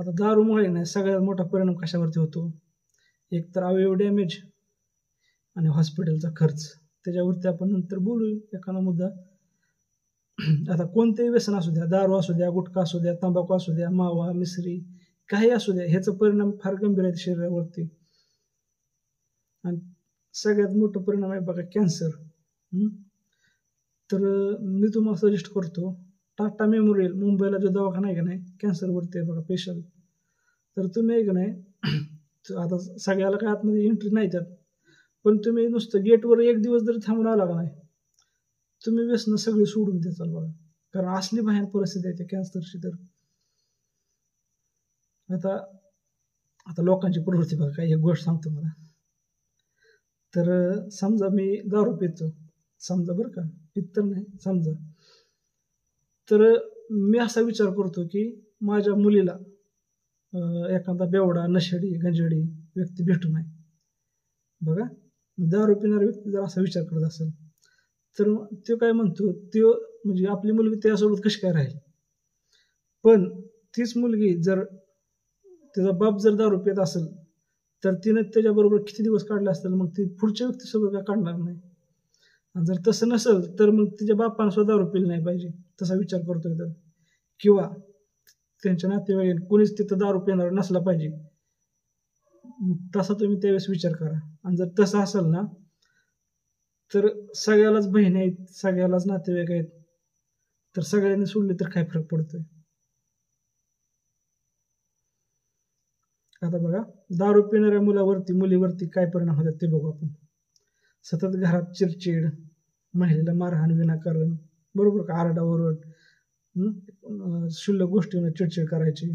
आता दारूमुळे नाही सगळ्यात मोठा परिणाम कशावरती होतो, एक तर अवयव डॅमेज आणि हॉस्पिटलचा खर्च. त्याच्यावरती आपण नंतर बोलू एखादा मुद्दा. आता कोणतेही व्यसन असू द्या, दारू असू द्या, गुटखा असू द्या, तंबाखू असू द्या, मावा, मिसरी, काही असू द्या, ह्याचा परिणाम फार गंभीर आहे शरीरावरती. आणि सगळ्यात मोठा परिणाम आहे बघा कॅन्सर. तर मी तुम्हाला सजेस्ट करतो, टाटा मेमोरियल मुंबईला जो दवाखाना आहे का नाही कॅन्सरवरती आहे बघा स्पेशल. तर तुम्ही आहे का नाही, आता सगळ्याला काय आतमध्ये एंट्री नाही त्यात, पण तुम्ही नुसतं गेटवर एक दिवस जरी थांबून आला का नाही, तुम्ही व्यसनं सगळी सोडून द्याल बघा. कारण असली भयान परिस्थिती आहे त्या कॅन्सरची. तर आता लोकांची प्रवृत्ती बघा. काही एक गोष्ट सांगतो मला. तर समजा मी दारू पितो, समजा बरं का, पित्तर नाही समजा, तर मी असा विचार करतो की माझ्या मुलीला एखादा बेवडा, नशेडी, गंजेडी व्यक्ती भेटू नये. बघा, दारू पिणारा व्यक्ती जर असा विचार करत असेल तर तो काय म्हणतो, तो म्हणजे आपली मुलगी त्यासोबत कशी काय राहील. पण तीच मुलगी जर त्याचा बाप जर दारू पित असेल तर तिने त्याच्याबरोबर किती दिवस काढले असतील, मग ती पुढच्या व्यक्तीसोबत काय काढणार नाही. आणि जर तसं नसेल तर मग तिच्या बापानं सुद्धा दारू पिली नाही पाहिजे, तसा विचार करतोय. तर किंवा त्यांच्या नातेवाईक कोणीच तिथं दारू पिणार नसला पाहिजे, तसा तुम्ही त्यावेळेस विचार करा. आणि जर तसं असेल ना, तर सगळ्यालाच बहिणी आहेत, सगळ्यालाच नातेवाईक आहेत, तर सगळ्यांनी सोडली तर काय फरक पडतोय. आता बघा, दारू पिणाऱ्या मुलीवरती काय परिणाम होतात ते बघू आपण. सतत घरात चिडचिड, महिलेला मारहाण विनाकारण, बरोबर का, आरडाओरड, क्षुल्लक गोष्टींना चिडचिड करायची.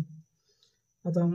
आता